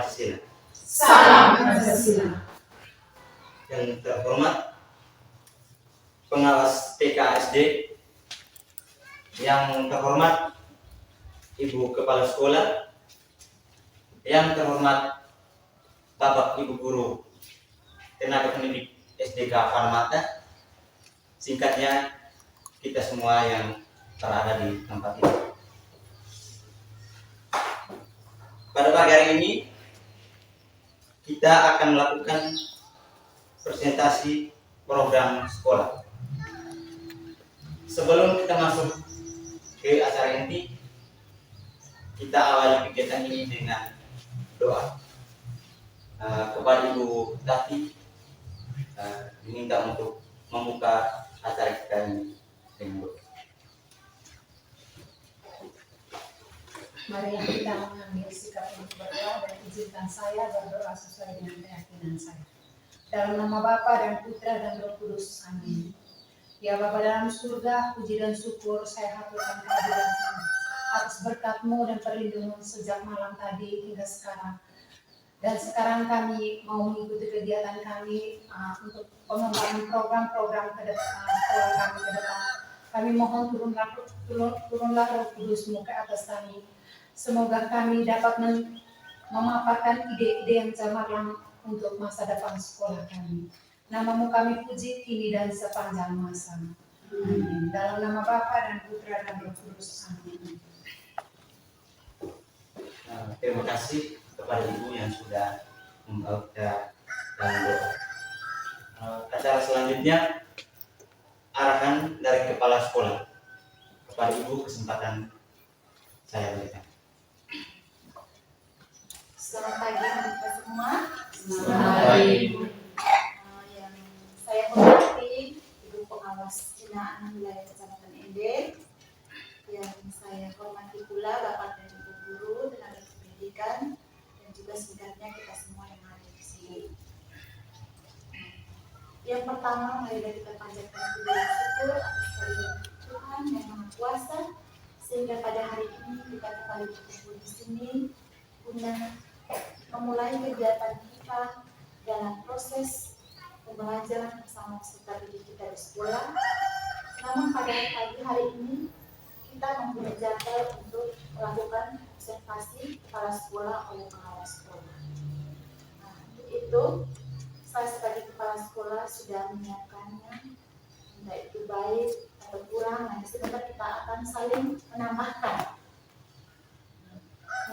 Pancasila. Salam Pancasila. Yang terhormat pengawas TKSD, yang terhormat Ibu Kepala Sekolah, yang terhormat Bapak Ibu Guru tenaga pendidik SDK Farmata, singkatnya kita semua yang berada di tempat ini. Pada pagi hari ini kita akan melakukan presentasi program sekolah. Sebelum kita masuk ke acara inti, kita awali kegiatan ini dengan doa. Kepada Ibu Tati diminta untuk membuka acara kita ini dengan doa. Mari kita mengambil sikap untuk berdoa dan izinkan saya berdoa sesuai dengan keyakinan saya. Dalam nama Bapa dan Putra dan Roh Kudus. Amin. Ya Bapa dalam surga, puji dan syukur saya haturkan kehadiran-Mu atas berkat-Mu dan perlindungan sejak malam tadi hingga sekarang. Dan sekarang kami mau mengikuti kegiatan kami untuk pengembangan program-program ke depan, sekolah kami ke depan. Kami mohon turunlah Roh Kudus-Mu ke atas kami. Semoga kami dapat memaparkan ide-ide yang cemerlang untuk masa depan sekolah kami. Nama-Mu kami puji kini dan sepanjang masa. Amin. Dalam nama Bapa dan Putra dan Roh Kudus. Amin. Terima kasih kepada Ibu yang sudah membaca dalam doa. Acara selanjutnya arahan dari Kepala Sekolah. Kepada Ibu kesempatan saya berikan. Selamat pagi kita semua. Selamat pagi. Yang saya hormati Ibu Pengawas Binaan Wilayah Kecamatan Ende, yang saya hormati pula Bapak dan Ibu Guru tenaga pendidikan, dan juga singkatnya kita semua yang ada di sini. Yang pertama, mari kita panjatkan puji dan syukur atas kehadiran Tuhan yang Maha Kuasa, sehingga pada hari ini kita kembali berkumpul di sini guna memulai kegiatan kita dalam proses pembelajaran bersama peserta didik kita di sekolah. Namun pada pagi hari ini kita mempunyai jadwal untuk melakukan observasi kepala sekolah oleh pengawas sekolah. Nah, untuk itu saya sebagai kepala sekolah sudah menyiapkannya, entah itu baik atau kurang. Nanti sebentar kita akan saling menambahkan.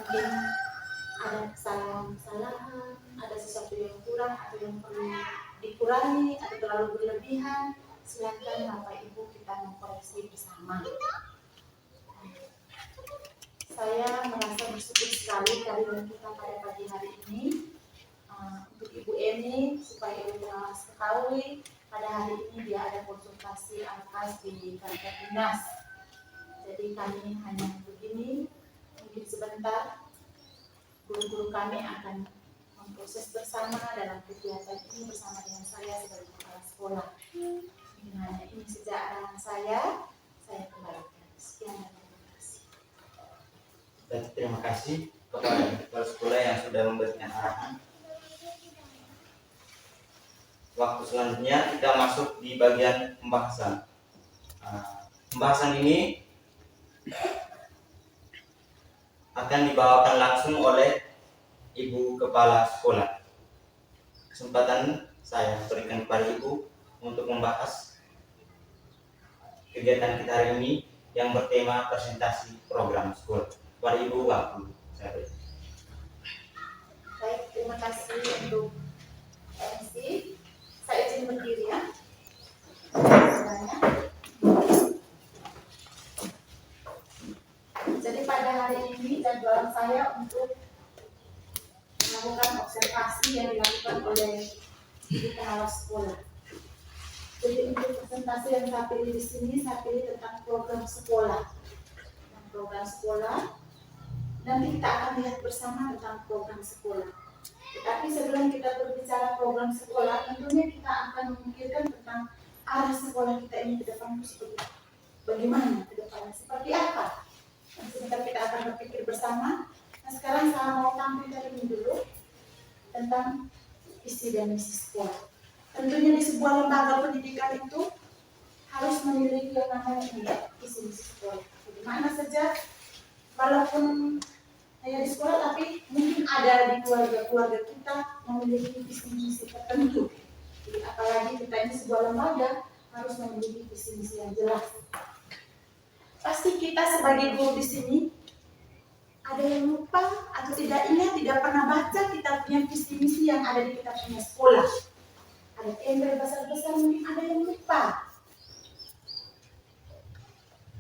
Mungkin ada kesalahan, ada sesuatu yang kurang atau yang perlu dikurangi atau terlalu berlebihan, silakan Bapak Ibu kita mengkoreksi bersama. Saya merasa bersyukur sekali kehadiran kita pada pagi hari ini. Untuk Ibu Eni, supaya Ibu pengawas ketahui pada hari ini dia ada konsultasi ALKAS di kantor dinas. Jadi kami hanya begini, mungkin sebentar guru-guru kami akan memproses bersama dalam kegiatan ini bersama dengan saya sebagai kepala sekolah. Hanya ini sejak arahan saya kembalikan. Sekian dan terima kasih. Dan terima kasih kepada kepala sekolah yang sudah memberikan arahan. Waktu selanjutnya kita masuk di bagian pembahasan. Pembahasan ini akan dibawakan langsung oleh Ibu Kepala Sekolah. Kesempatan saya berikan kepada Ibu untuk membahas kegiatan kita hari ini yang bertema presentasi program sekolah. Kepada Ibu, waktu saya berikan. Baik, terima kasih untuk MC. Saya izin berdiri ya. Jadi pada hari ini jadwal saya untuk melakukan observasi yang dilakukan oleh Ibu Pengawas Sekolah. Jadi untuk presentasi yang saya pilih di sini, saya pilih tentang program sekolah. Program sekolah. Nanti kita akan lihat bersama tentang program sekolah. Tetapi sebelum kita berbicara program sekolah, tentunya kita akan memikirkan tentang arah sekolah kita ini ke depan seperti bagaimana ke depan, seperti apa. Dan sebentar kita akan berpikir bersama. Nah sekarang saya mau tampilkan ini dulu. tentang visi dan misi sekolah. Tentunya di sebuah lembaga pendidikan itu harus memiliki yang namanya visi misi sekolah. Di mana saja, walaupun hanya di sekolah, tapi mungkin ada di keluarga kita memiliki visi misi tertentu. Jadi apalagi kita ini sebuah lembaga harus memiliki visi misi yang jelas. Pasti kita sebagai guru di sini ada yang lupa atau tidak ingat, tidak pernah baca kita punya visi misi yang ada di kita punya sekolah. Ada embel besar-besar, mungkin ada yang lupa.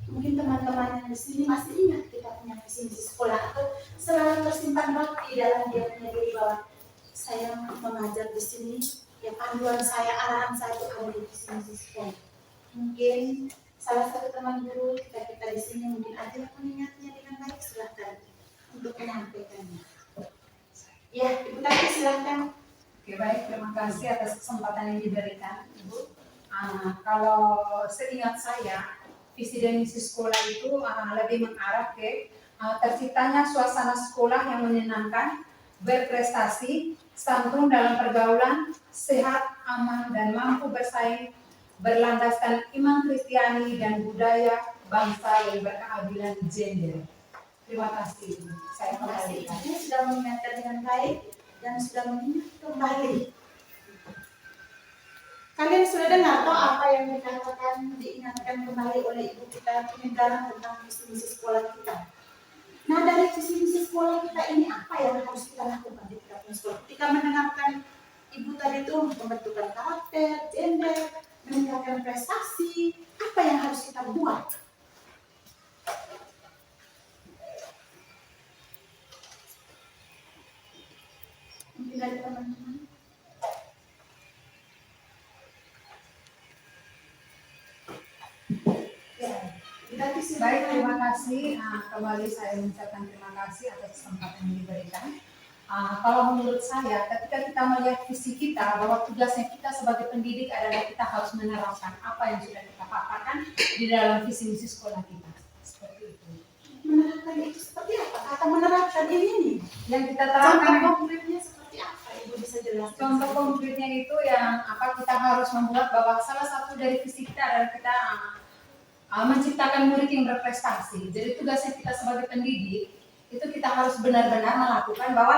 Mungkin teman-teman yang di sini masih ingat kita punya visi misi sekolah atau selalu tersimpan rapi dalam dia punya diri bahwa saya mengajar di sini, ya panduan saya, arahan saya itu ada di visi misi sekolah. Mungkin salah satu teman guru kita di sini mungkin ada yang mengingatnya dengan baik, silahkan untuk menyampaikannya. Ya, Ibu Tati silahkan. Oke, baik, terima kasih atas kesempatan yang diberikan, Ibu. Kalau seingat saya, visi dan misi sekolah itu lebih mengarah ke terciptanya suasana sekolah yang menyenangkan, berprestasi, santun dalam pergaulan, sehat, aman, dan mampu bersaing, berlandaskan iman Kristiani dan budaya bangsa yang berkeadilan gender. Terima kasih. Saya Terima kasih. kembalikan. Ibu sudah mengingatkan dengan baik dan sudah mengingat kembali. Kalian sudah dengar toh apa yang dikatakan, diingatkan kembali oleh ibu kita penyegaran tentang visi misi sekolah kita. Nah, dari visi misi sekolah kita ini apa yang harus kita lakukan di kita punya sekolah? Ketika mendengarkan ibu tadi itu pembentukan karakter, gender, meningkatkan prestasi, apa yang harus kita buat? Mungkin dari teman-teman. Ya, kita Baik, terima kasih. Kembali saya mengucapkan terima kasih atas kesempatan yang diberikan. Kalau menurut saya, ketika kita melihat visi kita, bahwa tugasnya kita sebagai pendidik adalah kita harus menerapkan apa yang sudah kita paparkan di dalam visi misi sekolah kita. Seperti itu. Menerapkan itu seperti apa? Kata menerapkan ini nih. Yang kita Contoh terapkan, konkretnya seperti apa? Ibu bisa jelaskan. contoh konkretnya itu yang kita harus membuat bahwa salah satu dari visi kita adalah kita menciptakan murid yang berprestasi. Jadi tugasnya kita sebagai pendidik itu kita harus benar-benar melakukan bahwa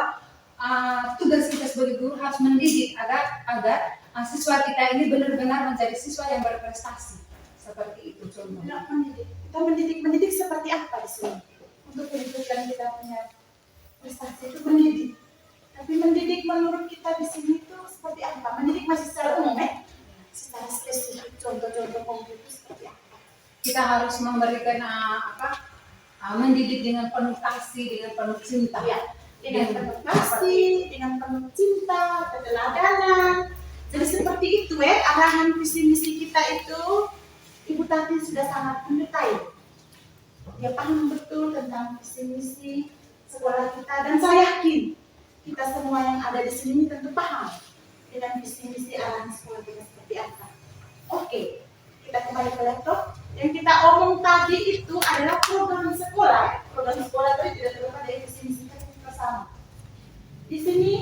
tugas kita sebagai guru harus mendidik agar siswa kita ini benar-benar menjadi siswa yang berprestasi. Seperti itu contohnya. Kita mendidik seperti apa di sini? Untuk pendidikan kita punya prestasi itu mendidik. Tapi mendidik menurut kita di sini itu seperti apa? Mendidik masih secara umum ya? Secara spesifik contoh-contoh konkret itu seperti apa? Kita harus memberikan mendidik dengan penuh kasih, dengan penuh cinta. Ya, dengan penuh kasih, dengan penuh cinta, keteladanan. Jadi seperti itu ya, arahan visi misi kita itu Ibu Tati sudah sangat mendetail. Dia paham betul tentang visi misi sekolah kita dan saya yakin kita semua yang ada di sini tentu paham dengan visi misi arahan sekolah kita seperti apa. Oke, kita kembali ke laptop. Yang kita omong tadi itu adalah program sekolah. Program sekolah tadi tidak terlepas dari visi misi kita bersama. Di sini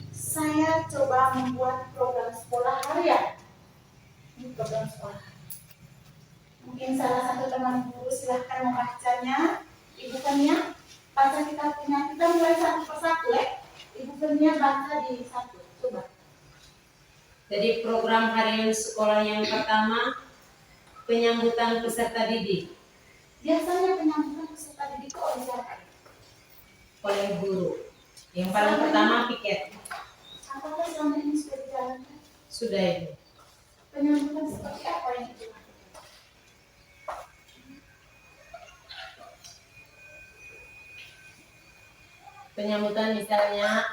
saya coba membuat program sekolah harian. Ini program sekolah. Mungkin salah satu teman guru silahkan membacanya. Ibu Kania, baca kita mulai satu persatu ya. Ibu Kania baca di satu, coba. Jadi program harian sekolah yang pertama, penyambutan peserta didik Biasanya penyambutan peserta didik itu oleh siapa? oleh guru. Yang paling pertama piket, Apakah selama ini sudah dijalankan? sudah itu. Penyambutan seperti apa yang dilakukan? Penyambutan misalnya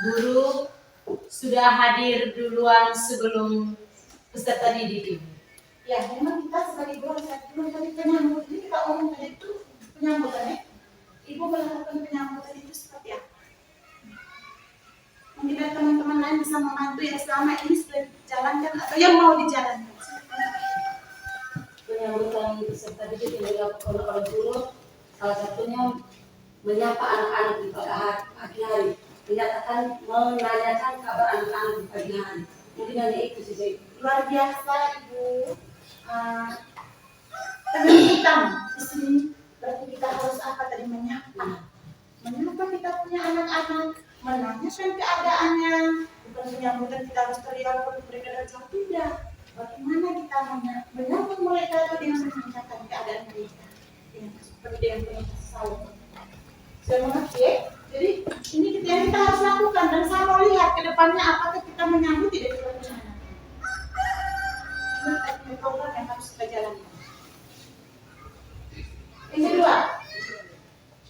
guru sudah hadir duluan sebelum peserta didik ini. Ya, memang kita sebagai guru saat dulu tadi penyambut ini kita omong tadi itu penyambutannya. Ibu melakukan penyambutan itu seperti apa? Mungkin ada teman-teman lain bisa membantu yang selama ini sudah dijalankan atau yang mau dijalankan. Penyambutan peserta didik yang dilakukan oleh guru, salah satunya menyapa anak-anak di pagi hari, menyatakan akan menanyakan kabar anak-anak di pagi hari. Mungkin hanya itu sih. Luar biasa Ibu. Dengan kita di sini berarti kita harus apa tadi menyapa. Menyapa kita punya anak-anak, menanyakan keadaannya, bukan menyambutkan kita harus teriak untuk mereka datang tidak. Bagaimana kita menyambut mereka itu dengan menanyakan keadaan mereka, dengan seperti dengan penuh kasih sayang. Sudah mengerti ya? Jadi ini yang kita harus lakukan dan saya mau lihat ke depannya apakah kita menyambut tidak seperti anak. Ini program yang harus kita jalankan. Yang kedua,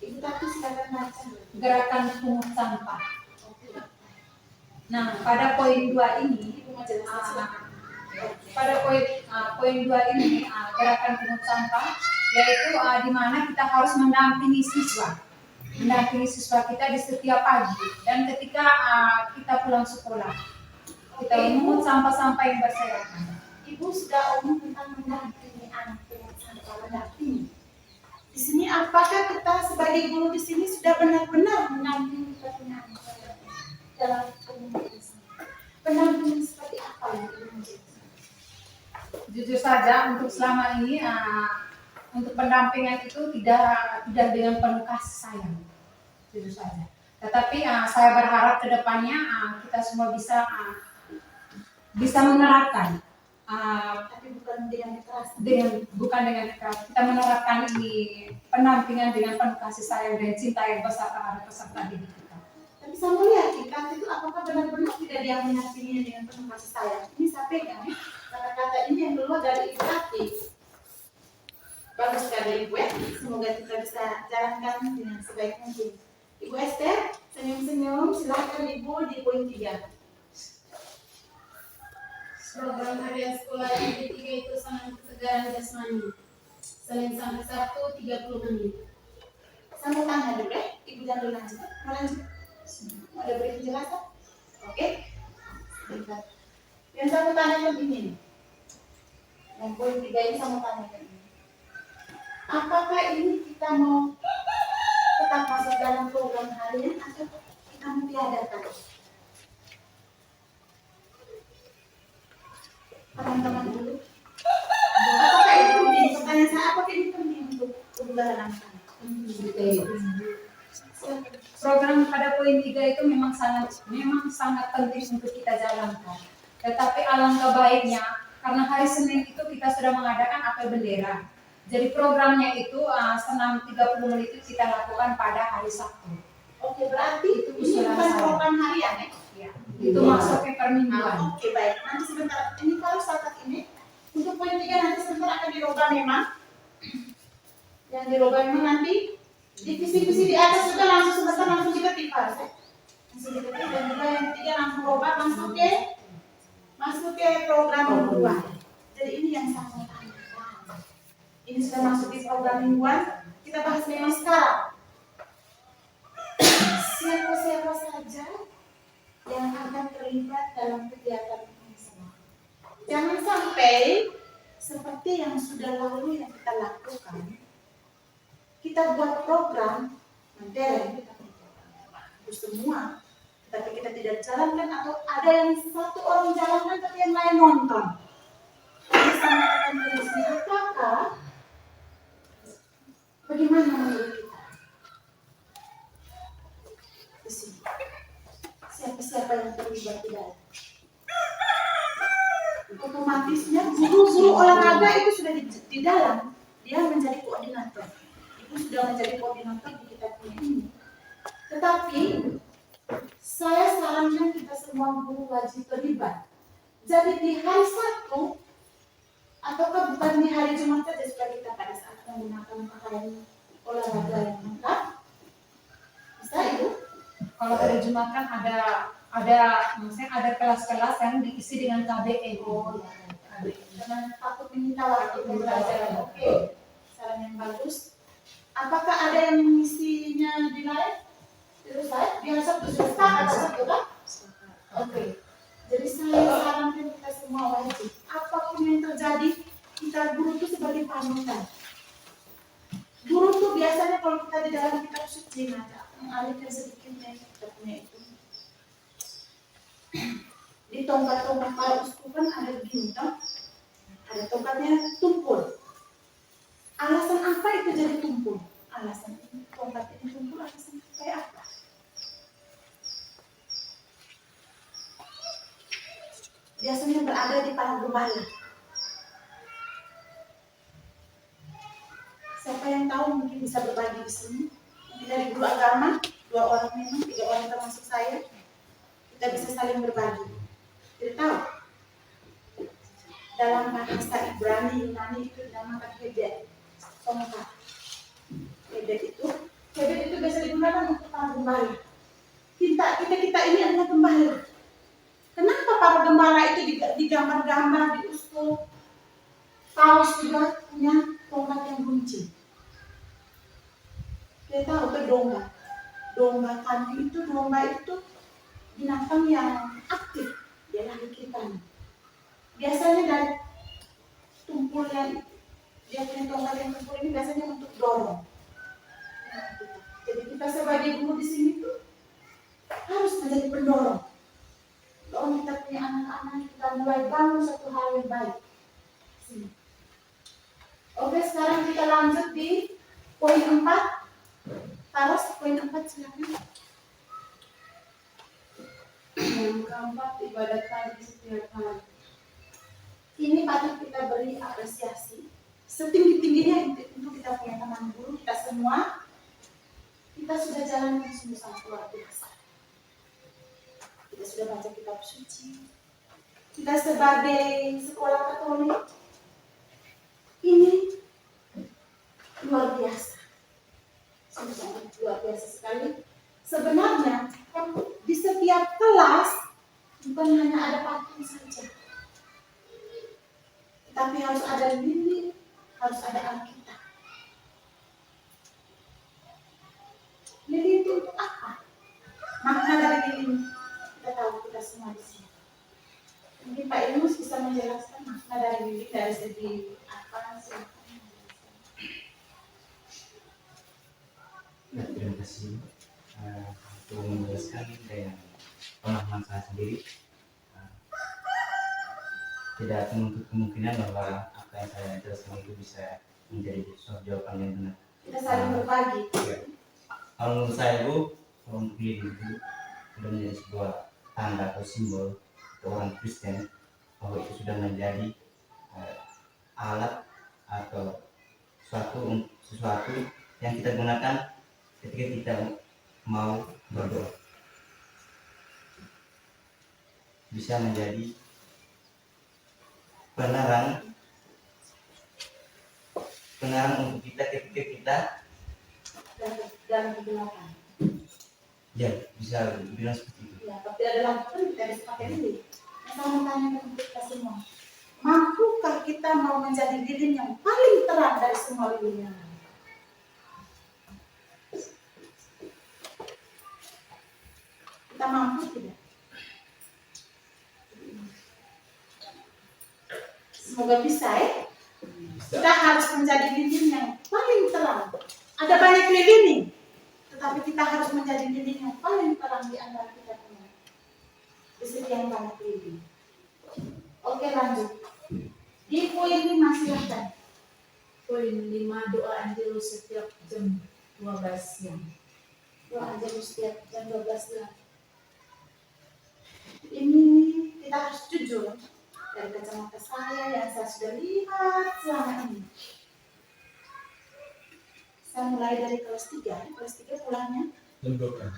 Ibu Tati silakan baca. Gerakan pungut sampah. Nah, pada poin 2 ini, Ibu mau jelaskan. pada poin 2 ini gerakan pungut sampah, yaitu di mana kita harus mendampingi siswa kita di setiap pagi dan ketika kita pulang sekolah, kita memungut sampah-sampah yang berserakan. Ibu sudah omong tentang mendampingi anak pungut sampah, mendampingi. Di sini apakah kita sebagai guru di sini sudah benar-benar mendampingi anak dalam pendampingan sampah? Pendampingan seperti apa yang Ibu mau jelaskan? Jujur saja untuk selama ini untuk pendampingan itu tidak dengan penuh kasih sayang, jujur saja. Tetapi saya berharap kedepannya kita semua bisa menerapkan, Tapi bukan dengan kekerasan. bukan dengan keras. Kita menerapkan ini pendampingan dengan penuh kasih sayang dan cinta yang besar terhadap peserta didik kita. Tapi saya mau lihat kita itu apakah benar-benar tidak dia mendampinginya dengan penuh kasih sayang. Ini saya pegang ya. Kata-kata ini yang keluar dari Ibu Tati. Bagus sekali Ibu ya. Semoga kita bisa jalankan dengan sebaik mungkin. Ibu Esther, senyum-senyum. Silakan Ibu di poin 3. Program harian sekolah yang ketiga itu sangat kesegaran jasmani. Senin sampai Sabtu 30 menit. Saya mau tanya dulu ya. Ibu jangan dulu lanjut. Mau lanjut? Mau ada beri penjelasan? Oke. Sebentar. Yang saya mau tanyakan ini. Yang poin 3 ini saya mau tanyakan ini. Apakah ini kita mau tetap masuk dalam program harian atau kita mau tiadakan? Teman-teman dulu. Apakah ini penting? Pertanyaan saya, apakah ini penting untuk pembelajaran anak-anak? Program pada poin 3 itu memang sangat penting untuk kita jalankan. Tetapi alangkah baiknya karena hari Senin itu kita sudah mengadakan apel bendera. Jadi programnya itu senam 30 menit itu kita lakukan pada hari Sabtu. Oke, berarti Itu ini usulan bukan saya. program harian ya? Ya, itu masuknya per mingguan. Oke, baik. Nanti sebentar. Ini kalau saat ini untuk poin 3 nanti sebentar akan dirubah memang. Yang dirubah memang nanti divisi-divisi di atas juga langsung sebentar langsung kita tipas ya. Langsung kita tipas dan juga yang ketiga langsung robah masuk ke program mingguan. Jadi ini yang saya mau tanyakan. Ini sudah masuk di program mingguan. Kita bahas memang sekarang. Siapa-siapa saja yang akan terlibat dalam kegiatan ini semua. Jangan sampai seperti yang sudah lalu yang kita lakukan. Kita buat program, materi kita buat program itu semua, tapi kita tidak jalankan atau ada yang satu orang jalankan tapi yang lain nonton. Ini sama akan terjadi. Apakah bagaimana menurut kita? Di sini. Siapa-siapa yang terlibat di dalam? Otomatisnya guru-guru olahraga itu sudah di dalam, dia menjadi koordinator. Itu sudah menjadi koordinator di kita punya ini. Tetapi saya sarankan kita semua guru wajib terlibat. Jadi di hari Sabtu ataukah bukan di hari Jumat saja supaya kita pada saat menggunakan pakaian olahraga yang lengkap. Bisa itu? Kalau hari Jumat kan maksudnya ada kelas-kelas yang diisi dengan KBM. Jangan takut meminta waktu pembelajaran. Oke, saran yang bagus. Apakah ada yang mengisinya di live? Terus saya biasa setuju atau satu kan? Oke. Jadi saya sarankan kita semua wajib. Apapun yang terjadi, kita guru itu sebagai panutan. Guru tuh biasanya kalau kita di dalam kitab suci ada mengalihkan sedikitnya kita punya itu. tongkat-tongkat para uskupan ada begini toh. Ada tongkatnya tumpul. Alasan apa itu jadi tumpul? Alasan ini tongkat ini tumpul alasan kayak apa? Biasanya berada di para gembala. Siapa yang tahu mungkin bisa berbagi di sini. Mungkin dari guru agama, 2 orang memang, 3 orang termasuk saya. Kita bisa saling berbagi. Tidak tahu. Dalam bahasa Ibrani Yunani itu dinamakan hebet, tongkat. Hebet itu biasa digunakan untuk para gembala. Kita ini adalah gembala. Kenapa para gembala itu digambar-gambar di uskup? Paus juga punya tongkat yang runcing. Kita tahu ke domba. Domba itu binatang yang aktif. Dia lari kita. Biasanya dari tumpul yang dia punya tongkat yang tumpul ini biasanya untuk dorong. Jadi kita sebagai guru di sini tuh harus menjadi pendorong. Kalau kita punya anak-anak, kita mulai bangun satu hal yang baik. Sini. Oke, sekarang kita lanjut di poin 4. Taros poin 4 silakan. Yang keempat, ibadat pagi setiap hari. Ini patut kita beri apresiasi setinggi-tingginya untuk kita punya teman guru kita semua. Kita sudah jalan dengan sungguh-sungguh luar biasa. Kita sudah baca kitab suci. Kita sebagai sekolah Katolik ini luar biasa. Sungguh-sungguh luar biasa sekali. Sebenarnya di setiap kelas bukan hanya ada patung saja. Tapi harus ada lilin, harus ada Alkitab. Lilin itu untuk apa? Makna dari lilin kita tahu, kita semua di sini. Mungkin Pak Ilmus bisa menjelaskan makna dari lilin dari segi apa? Ya, terima kasih untuk menjelaskan dengan pemahaman saya sendiri. Tidak menutup kemungkinan bahwa apa yang saya jelaskan itu bisa menjadi suatu jawaban yang benar. Kita saling berbagi. Ya. Kalau menurut saya Bu, kalau untuk lilin itu sudah menjadi sebuah tanda atau simbol untuk orang Kristen bahwa itu sudah menjadi alat atau sesuatu yang kita gunakan ketika kita mau berdoa. Bisa menjadi penerang untuk kita ketika kita Dan digunakan. ya bisa bilang seperti itu. Ya, tapi ada lampu kan kita bisa pakai lilin. Saya mau tanya ke kita semua, mampukah kita mau menjadi lilin yang paling terang dari semua lilin yang lain? Kita mampu tidak? Semoga bisa ya. Kita harus menjadi lilin yang paling terang. Ada banyak lilin nih, tetapi kita harus menjadi lilin yang paling terang di antara kita semua. Di segi yang banyak lilin. Oke, lanjut. Di poin 5 silakan. Poin 5, doa Angelus setiap jam 12 siang. Doa Angelus setiap jam 12 siang. Ini kita harus jujur dari kacamata saya yang saya sudah lihat selama ini. Saya mulai dari kelas 3 pulangnya jam 12.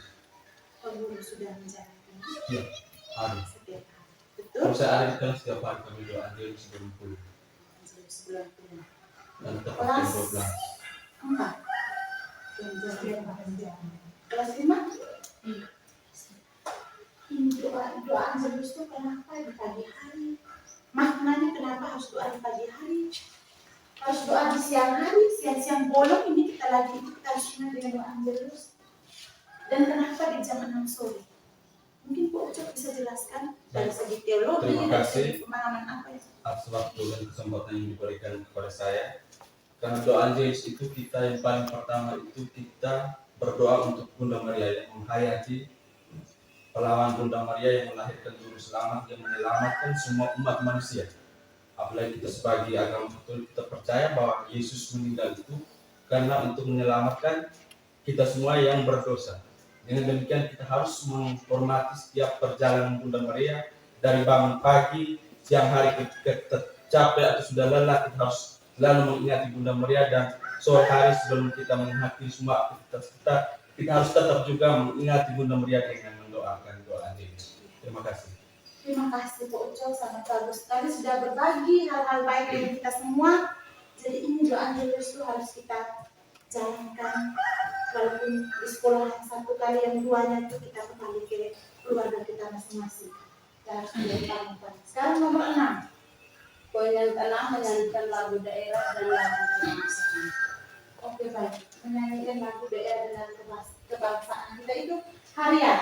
Pak Guru sudah menjalankan Iya, hari. setiap hari. Kalau Betul? saya ada di kelas setiap hari kami doa Angelus sebelum pulang Sebelum pulang. dan tepat Kelas jam 12. 4. Kelas 5? Ini doa Angelus itu kenapa di pagi hari? Maknanya kenapa harus doa di pagi hari? Harus doa di siang hari, siang-siang bolong ini kita harus ingat dengan doa Angelus. Dan kenapa di jam 6 sore? Mungkin Bu Ucap bisa jelaskan dari segi teologi, Terima dari kasih. segi pemahaman apa itu? Atas waktu dan kesempatan yang diberikan kepada saya. Karena doa Angelus itu kita yang paling pertama itu kita berdoa untuk Bunda Maria yang menghayati pahlawan Bunda Maria yang melahirkan juru selamat yang menyelamatkan semua umat manusia. Apalagi kita sebagai agama Katolik, kita percaya bahwa Yesus meninggal itu karena untuk menyelamatkan kita semua yang berdosa. Dengan demikian kita harus menghormati setiap perjalanan Bunda Maria dari bangun pagi, siang hari ketika kita capek atau sudah lelah, kita harus selalu mengingati Bunda Maria, dan sore hari sebelum kita menghati semua aktivitas kita harus tetap juga mengingati Bunda Maria dengan mendoakan doa Angelus. Terima kasih. Terima kasih Pak Ucok, sangat bagus sekali sudah berbagi hal-hal baik dengan kita semua. Jadi ini doa Angelus itu harus kita jalankan, walaupun di sekolah yang satu kali, yang duanya itu kita kembali ke keluarga kita masing-masing. Kita harus menjalankan. Sekarang nomor 6. Poin yang ke-6 menyanyikan lagu daerah dan lagu kebangsaan. Oke, baik. Menyanyikan lagu daerah dan kebangsaan kita itu harian.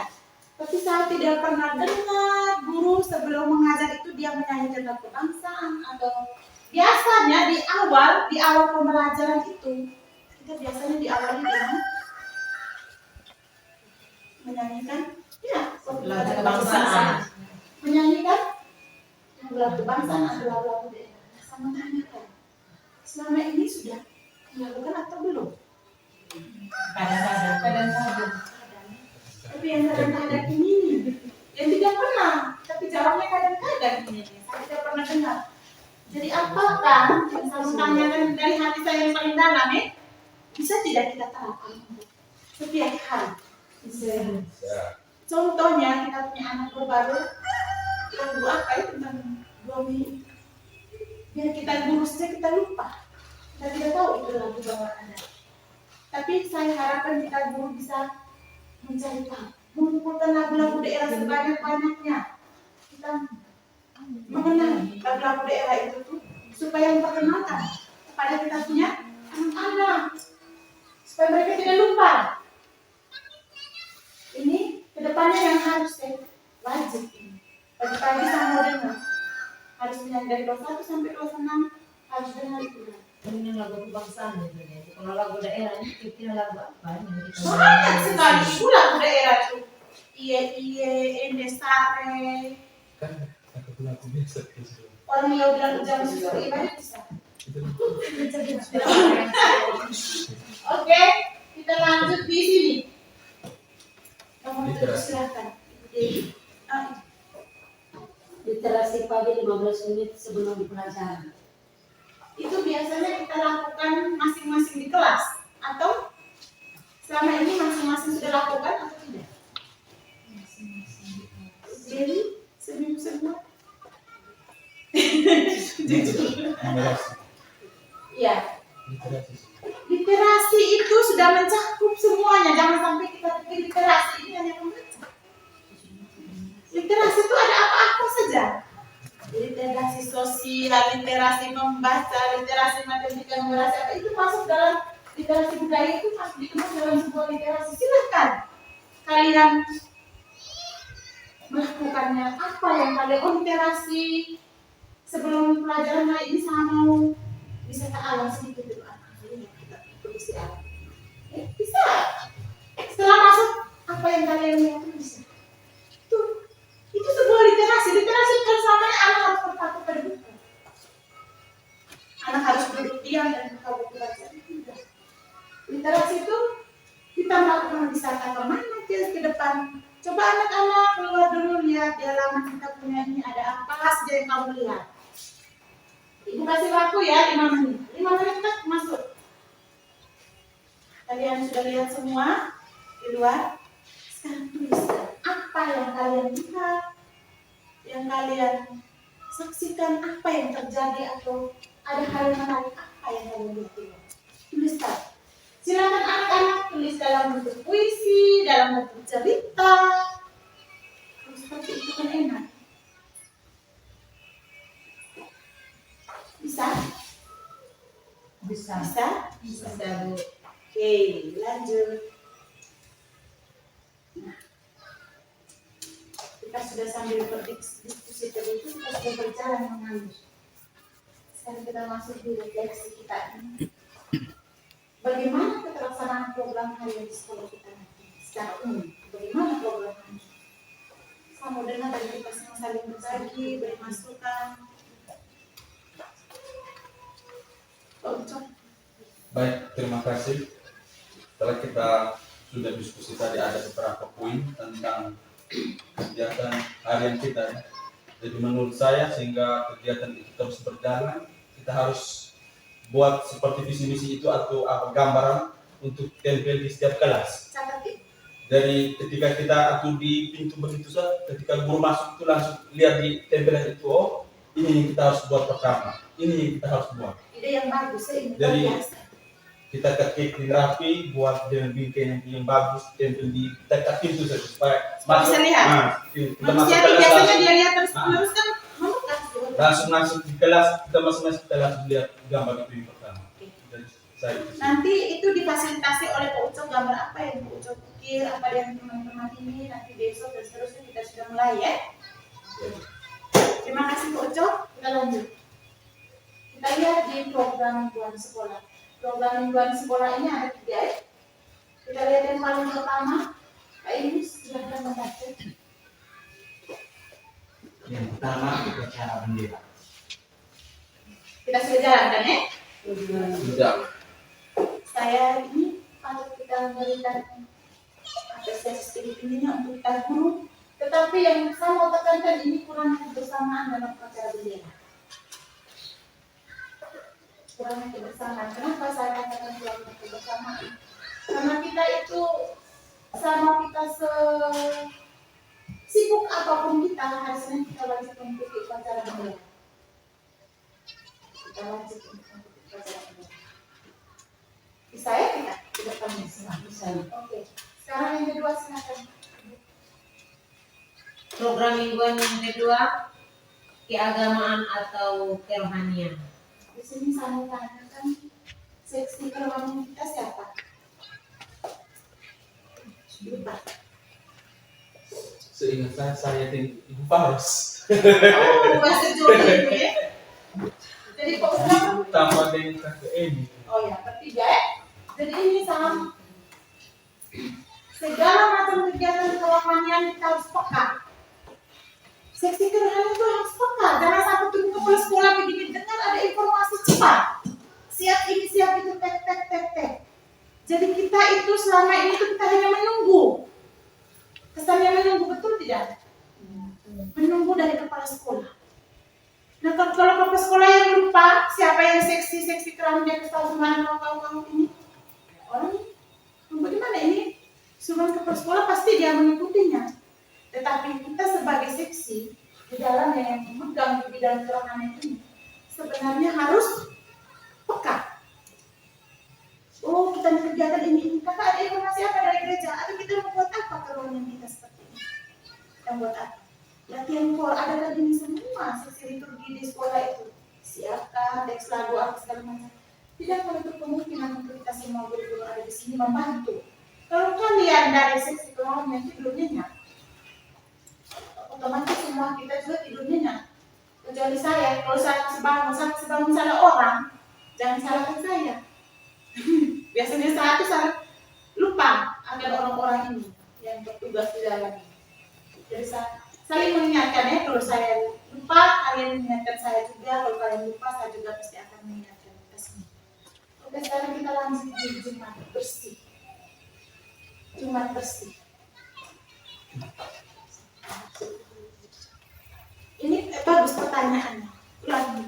Tapi saya tidak pernah dengar guru sebelum mengajar itu dia menyanyikan lagu kebangsaan, atau biasanya di awal pembelajaran itu kita biasanya diawali dengan menyanyikan Lagu kebangsaan. menyanyikan lagu kebangsaan atau lagu daerah. Saya menanyakan, selama ini sudah dilakukan atau belum? Kadang-kadang. Tapi yang kadang-kadang ini yang tidak pernah, tapi jawabnya kadang-kadang ini saya tidak pernah dengar. Jadi apakah yang saya tanyakan dari hati saya yang paling dalam bisa tidak kita terapkan setiap hari? Contohnya kita punya anak baru, lagu apa itu tentang Bomi, biar kita gurusnya kita lupa, kita tidak tahu itu lagu bawaan ada. Tapi saya harapkan kita guru bisa mencari tahu, mengumpulkan lagu-lagu daerah sebanyak-banyaknya. Kita mengenal lagu-lagu daerah itu tuh supaya memperkenalkan kepada kita punya anak-anak, supaya mereka tidak lupa. Ini kedepannya yang harus wajib ini. Pagi-pagi saya mau dengar, harus menyanyi dari kelas 1 sampai kelas 6 harus dengar itu. Ini lagu kebangsaan ya. Kalau lagu daerah ini kita lagu apa? Banyak sekali itu lagu daerah itu. Iye endesare. Kan aku biasa gitu. Orang yang bilang ujian susu ibadah bisa. Oke, kita lanjut di sini. Kamu silakan. Literasi pagi 15 menit sebelum pelajaran. Itu biasanya kita lakukan masing-masing di kelas, atau selama ini masing-masing sudah lakukan atau tidak? Jadi seminggu sebulan. Iya. Literasi itu sudah mencakup semuanya. Jangan sampai kita pikir literasi ini hanya membaca. Literasi itu ada apa-apa saja. Literasi sosial, literasi membaca, literasi matematika, literasi apa itu masuk dalam literasi budaya, itu masuk disebut dalam sebuah literasi. Silakan kalian melakukannya. Apa yang kalian literasi sebelum pelajaran hari ini, saya mau wisata alam sedikit dulu. Kita isi alam. Bisa. Setelah masuk, apa yang kalian lihat bisa. Itu sebuah literasi. Literasi kan samanya anak harus berpaku pada buku. Anak harus duduk diam dan buka buku baca. Literasi itu kita melakukan wisata kemana ke depan. Coba anak-anak keluar dulu, lihat di halaman kita punya ini ada apa saja yang kamu lihat. Ibu kasih waktu ya 5 menit. 5 menit kita masuk. Kalian sudah lihat semua di luar. Sekarang tuliskan apa yang kalian lihat, yang kalian saksikan, apa yang terjadi, atau ada hal yang menarik apa yang kalian lihat. Tuliskan. Silakan anak-anak tulis dalam bentuk puisi, dalam bentuk cerita. Seperti itu kan enak. Bisa? Bisa. Bisa? Bisa, Bu. Oke, lanjut. Nah, kita sudah sambil berdiskusi tadi itu, kita sudah berjalan mengalir. Sekarang kita masuk di refleksi kita ini. Bagaimana keterlaksanaan program harian di sekolah kita nanti? Secara umum, bagaimana program ini? mendengar dan kita semua saling berbagi, beri masukan. Pak Ucok. Baik, terima kasih. Setelah kita sudah diskusi tadi ada beberapa poin tentang kegiatan harian kita ya. Jadi menurut saya sehingga kegiatan itu terus berjalan, kita harus buat seperti visi misi itu atau apa gambaran untuk tempel di setiap kelas. Catat itu. Dari ketika kita atur di pintu begitu saja, ketika guru masuk itu langsung lihat di tempelan itu, oh ini yang kita harus buat pertama, ini yang kita harus buat. Ide yang bagus, ini luar Jadi biasa. kita ketik di rapi, buat dengan bingkai yang bagus, tempel di dekat pintu saja supaya Bisa lihat. Nah, kita masuk Manusia kelas biasanya langsung, dia lihat terus menerus kan. langsung masuk di kelas, kita masuk kita langsung lihat gambar itu yang pertama. Jadi, saya itu sih. Nanti itu difasilitasi oleh Pak Ucok gambar apa yang Pak Ucok pikir, apa yang teman-teman ini, nanti besok dan seterusnya kita sudah mulai ya. Terima kasih Pak Ucok, kita lanjut. Kita lihat di program mingguan sekolah. Program mingguan sekolah ini ada 3 ya. Kita lihat yang paling pertama, Pak Inus silahkan membaca. Yang pertama upacara bendera. Kita sudah jalankan ya. Sudah. Saya ini patut kita memberikan apresiasi sedikit-sedikitnya untuk kita guru, tetapi yang saya mau tekankan ini kurang kebersamaan dalam upacara bendera. Kurangnya kebersamaan. Kenapa saya katakan kurangnya kebersamaan? Karena kita itu sama kita sibuk apapun kita, harusnya kita wajib mengikuti upacara bendera. Kita wajib mengikuti upacara bendera. Bisa ya kita? Tidak tahu. Bisa. Oke. Sekarang yang kedua silakan. Program mingguan yang kedua, keagamaan atau kerohanian. Di sini saya mau tanyakan seksi kerohanian kita siapa? Lupa. Seingat saya dengan Ibu Paros. Oh, bahasa Jawa ini ya. Jadi Pak Ustaz, Tambah dengan kakek ini. oh ya, ketiga ya. Jadi ini sama segala macam kegiatan kerohanian kita harus peka. Seksi kerohanian itu harus peka. Jangan sampai tunggu kepala sekolah begitu dengar ada informasi cepat. Siap ini, siap itu, tek, tek, tek, tek. Jadi kita itu selama ini tuh kita hanya menunggu. Kesannya menunggu, betul tidak? Menunggu dari kepala sekolah. Nah kalau kepala sekolah yang lupa siapa yang seksi kerohanian dia tahu mana kamu ini orang bagaimana ini suruh kepala sekolah pasti dia mengikutinya. Tetapi kita sebagai seksi di dalam yang memegang di bidang kerohanian ini sebenarnya harus peka. Oh kita di kegiatan ini kakak ada informasi apa dari gereja? Atau kita membuat apa kerohanian kita seperti ini? Kita buat apa? Latihan kor ada kan ini semua sesi liturgi di sekolah itu siapkan teks lagu apa segala macam. Tidak menutup kemungkinan untuk kita semua guru ada di sini membantu. Kalau kalian dari seksi kerohanian tidur nyenyak, otomatis semua kita juga tidur nyenyak. Kecuali saya, kalau saya sebangun salah orang, jangan salahkan saya. Biasanya saya itu lupa akan orang-orang ini yang bertugas di dalam ini. Jadi saya saling mengingatkan ya, kalau saya lupa kalian mengingatkan saya juga, kalau kalian lupa saya juga pasti akan mengingatkan kita semua. Oke, sekarang kita lanjut di Jumat bersih. Jumat bersih. Ini bagus pertanyaannya. Ulangi.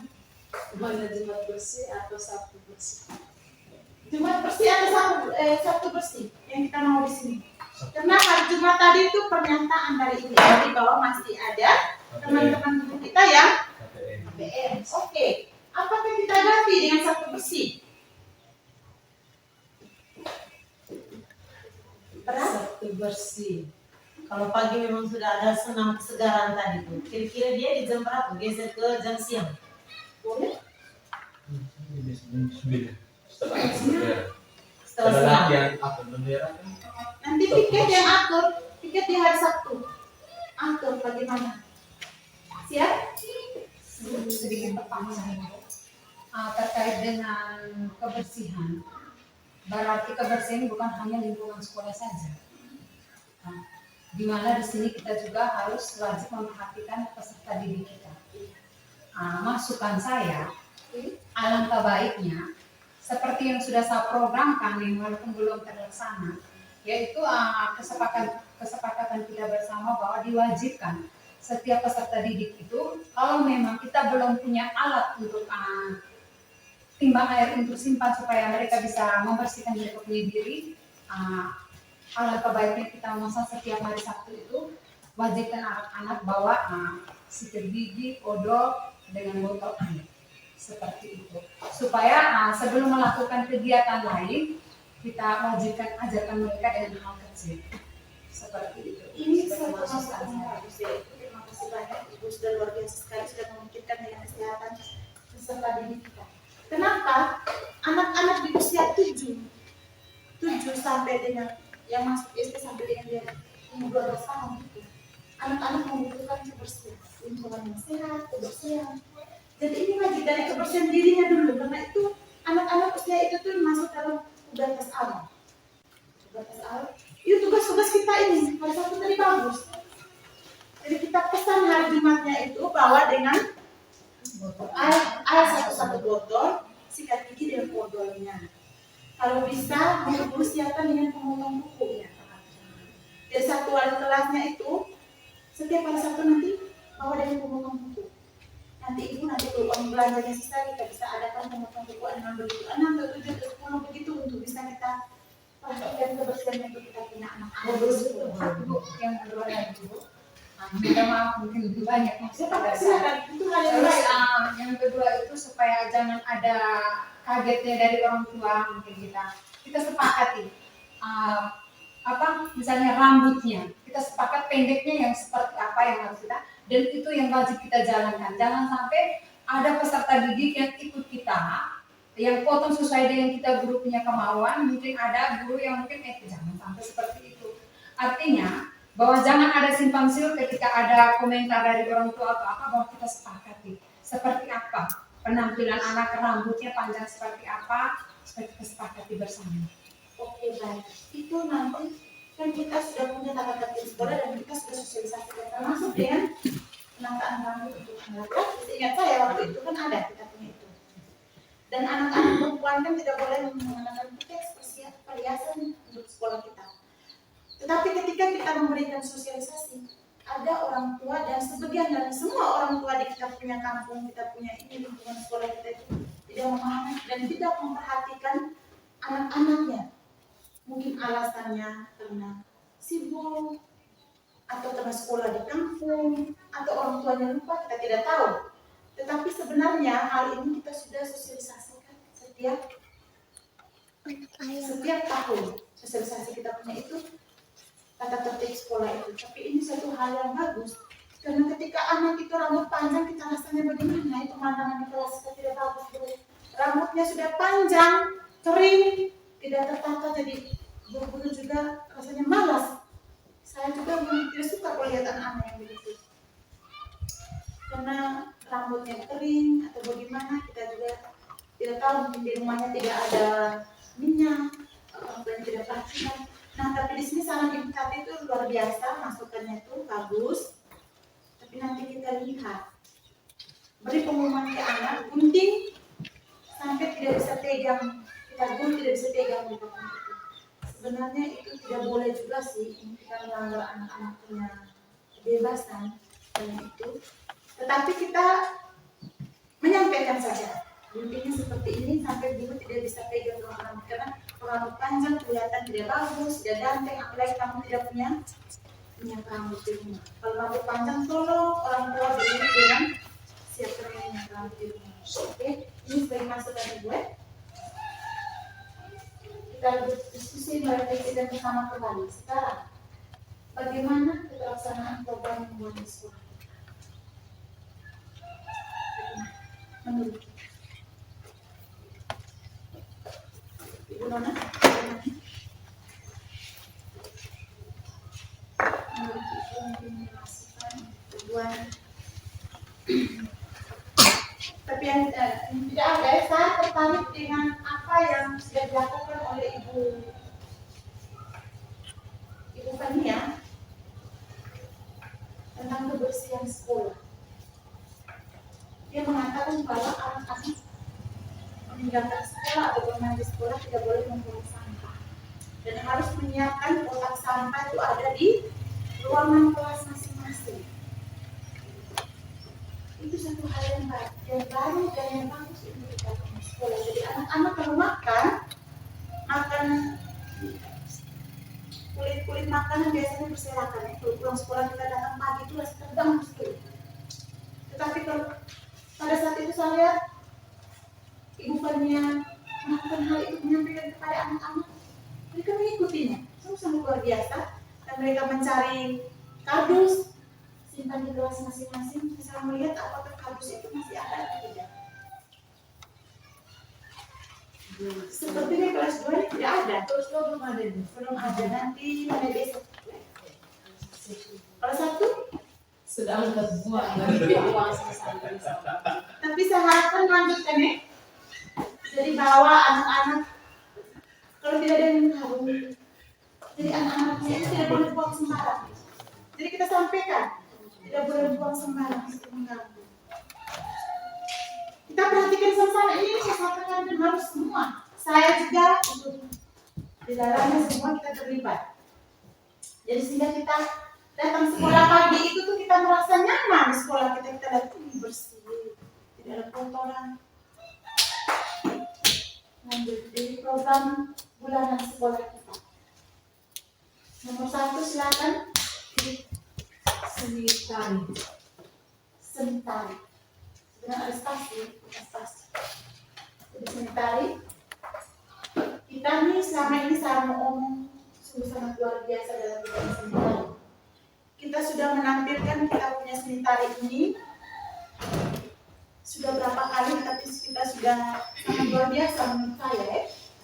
Mana Jumat bersih atau Sabtu bersih? Jumat bersih atau Sabtu bersih yang kita mau di sini. Karena hari Jumat tadi itu pernyataan dari ini di bawah masih ada teman-teman guru kita yang KPM. Oke, apakah kita ganti dengan Sabtu bersih? Berat? Sabtu bersih. Kalau pagi memang sudah ada senam kesegaran tadi tuh. Kira-kira dia di jam berapa? Geser ke jam siang. Boleh? Setelah bendera. Setelah Setelah siang. latihan apa bendera kan? Nanti piket yang atur, piket di hari Sabtu. Atur bagaimana? Siap? Sedikit pertanyaan terkait dengan kebersihan. Berarti kebersihan bukan hanya lingkungan sekolah saja. Nah, di mana di sini kita juga harus wajib memperhatikan peserta didik kita. Masukan saya, alangkah baiknya seperti yang sudah saya programkan yang walaupun belum terlaksana, yaitu kesepakatan kita bersama bahwa diwajibkan setiap peserta didik itu kalau memang kita belum punya alat untuk timbang air untuk simpan supaya mereka bisa membersihkan diri sendiri, alangkah baiknya kita memesan setiap hari Sabtu itu wajibkan anak-anak bawa sikat gigi, odol dengan botol air seperti itu, supaya sebelum melakukan kegiatan lain kita wajibkan ajarkan mereka dengan hal kecil seperti itu. Ini satu masukan yang bagus ya. Terima kasih banyak Ibu, sudah luar biasa sekali sudah memikirkan dengan kesehatan peserta didik kita. Kenapa anak-anak di usia 7 sampai dengan yang masuk SD sampai dengan dia umur 12 tahun itu, anak-anak membutuhkan kebersihan, lingkungan yang sehat, kebersihan. Jadi ini wajib dari kebersihan dirinya dulu, karena itu anak-anak usia itu tuh masuk dalam tugas alam. Tugas alam. Itu tugas-tugas kita ini, hari Sabtu tadi bagus. Jadi kita pesan hari Jumatnya itu bawa dengan air satu botol, sikat gigi dengan odolnya. Kalau bisa, guru siapkan dengan pemotong kuku ya. Jadi satu wali kelasnya itu setiap hari Sabtu nanti bawa dengan pemotong kuku. Nanti ibu kalau uang belanjanya sisa kita bisa adakan pemotong kuku 6 begitu, 6 atau 7 atau 10 begitu untuk bisa kita perhatikan kebersihan untuk kita punya anak-anak. Bu, yang kedua lagi Bu, minta maaf mungkin lebih banyak maksudnya. Itu hal yang baik. Yang kedua itu supaya jangan ada kagetnya dari orang tua, mungkin kita sepakati misalnya rambutnya kita sepakat pendeknya yang seperti apa yang harus kita, dan itu yang wajib kita jalankan. Jangan sampai ada peserta didik yang ikut kita yang potong sesuai dengan kita guru punya kemauan, mungkin ada guru yang mungkin jangan sampai seperti itu. Artinya bahwa jangan ada simpang siur ketika ada komentar dari orang tua atau apa, bahwa kita sepakati seperti apa penampilan anak, rambutnya panjang seperti apa, supaya kita sepakati bersama. Oke, baik. Itu nanti kan kita sudah punya tata tertib sekolah dan kita sudah sosialisasikan termasuk dengan penataan rambut untuk anak-anak. Ingat saya waktu itu kan ada kita punya itu. Dan anak-anak perempuan kan tidak boleh menggunakan perhiasan untuk sekolah kita. Tetapi ketika kita memberikan sosialisasi, ada orang tua dan sebagian dari semua orang tua di kita punya kampung, kita punya ini lingkungan sekolah kita itu tidak memahami dan tidak memperhatikan anak-anaknya. Mungkin alasannya karena sibuk atau karena sekolah di kampung atau orang tuanya lupa, kita tidak tahu. Tetapi sebenarnya hal ini kita sudah sosialisasikan setiap tahun. Sosialisasi kita punya itu tata tertib sekolah itu. Tapi ini satu hal yang bagus karena ketika anak itu rambut panjang, kita rasanya bagaimana? Pemandangan di kelas kita tidak bagus. Rambutnya sudah panjang, kering, tidak tertata, jadi guru-guru juga rasanya malas. Saya juga tidak suka kalau lihat anak-anak yang begitu. Karena rambutnya kering atau bagaimana, kita juga tidak tahu, mungkin di rumahnya tidak ada minyak, dan tidak perhatikan. Nah, tapi di sini saran ibu tati itu luar biasa, masukannya itu bagus. Tapi nanti kita lihat, beri pengumuman ke anak, gunting sampai tidak bisa pegang, kita guru tidak bisa pegang itu. Sebenarnya itu tidak boleh juga sih, kita melanggar anak-anak punya kebebasan dan itu. Tetapi kita menyampaikan saja, guntingnya seperti ini sampai guru tidak bisa pegang rambut karena rambut panjang kelihatan tidak bagus, tidak ganteng, apalagi kamu tidak punya rambut di rumah. Kalau rambut panjang tolong orang tua beli dengan siapkan minyak rambut di rumah. Oke, ini sebagai masukan gue. Kita berdiskusi merevisi dan bersama kembali. Sekarang, bagaimana pelaksanaan program membuat sekolah? Menurut Ibu Nona, menurut Ibu mungkin masukan tujuan. Tapi yang tidak ada, saya tertarik dengan apa yang sudah dilakukan oleh Ibu Fania kebersihan sekolah. Dia mengatakan bahwa anak-anak meninggalkan sekolah atau bermain di sekolah tidak boleh membuang sampah dan harus menyiapkan kotak sampah itu ada di ruangan kelas masing-masing. Itu satu hal yang baru dan yang bagus untuk kita di sekolah. Jadi anak-anak kalau makan kulit makanan biasanya berserakan. Kalau pulang sekolah kita datang pagi itu masih tegang sekali. Tetapi kalau pada saat itu saya lihat ibu Fania melakukan hal itu, menyampaikan kepada anak-anak, mereka mengikutinya, sangat luar biasa. Dan mereka mencari kardus, simpan di kelas masing-masing, bisa melihat apakah kardus itu masih ada atau tidak. Sepertinya kelas 2 ini tidak ada. Terus lo belum ada nih. Belum ada, nanti mulai besok. Kalau 1 Sudah angkat semua. Uang selesai. tapi saya harapkan lanjutkan ya. Jadi bawa anak-anak, kalau tidak ada yang tahu, jadi anak-anaknya itu tidak boleh buang sembarang. Jadi kita sampaikan, tidak boleh buang sembarang untuk mengganggu. Kita perhatikan sama-sama ini, saya sampaikan dan harus semua. Saya juga ikut di dalamnya, semua kita terlibat. Jadi sehingga kita datang sekolah pagi itu tuh kita merasa nyaman di sekolah kita lihat ini bersih, tidak ada kotoran. Lanjut di program bulanan sekolah kita. Nomor 1 silakan. Seni tari. Seni tari. Sebenarnya ada stasi, bukan stasi. Jadi seni tari. Kita nih selama ini saya mau omong sungguh sangat luar biasa dalam bidang seni tari. Kita sudah menampilkan kita punya seni tari ini sudah berapa kali, tapi kita sudah sangat luar biasa menurut saya ya.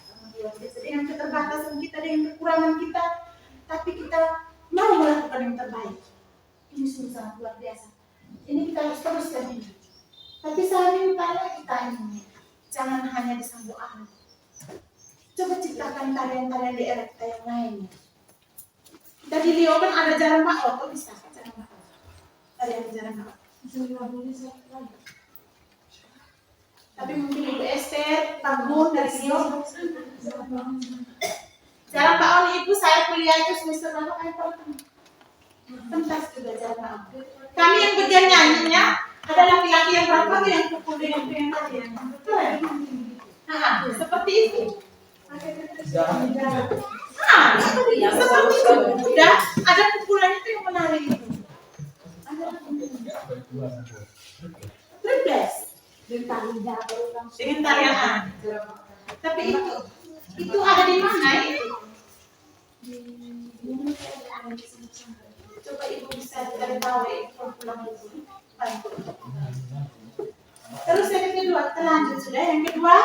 Sangat luar biasa dengan keterbatasan kita, dengan kekurangan kita, tapi kita mau melakukan yang terbaik. Ini sungguh sangat luar biasa. Ini kita harus teruskan ini. Tapi saya minta kita ini jangan hanya disambut anak. Coba ciptakan tarian-tarian di era kita yang lainnya. Kita di Leo kan ada jalan Pak Oto, bisa jalan Pak Oto. Tarian jalan Pak Oto. Tapi mungkin Ibu Esther, Pak Gun dari Leo. Jalan Pak On Ibu, saya kuliah itu semester berapa kali Pak? Pentas juga jalan Pak On. Kami yang bagian nyanyinya ada laki-laki yang berapa tuh yang pukul dengan tadi yang betul ya? Nah, seperti itu. Seperti itu. Udah ada pukulannya itu yang menarik itu. Triples dengan tarian. Tapi itu ada di mana itu? Coba Ibu bisa cari tahu ya, pulang itu. Terus yang kedua, kita lanjut sudah. Yang kedua,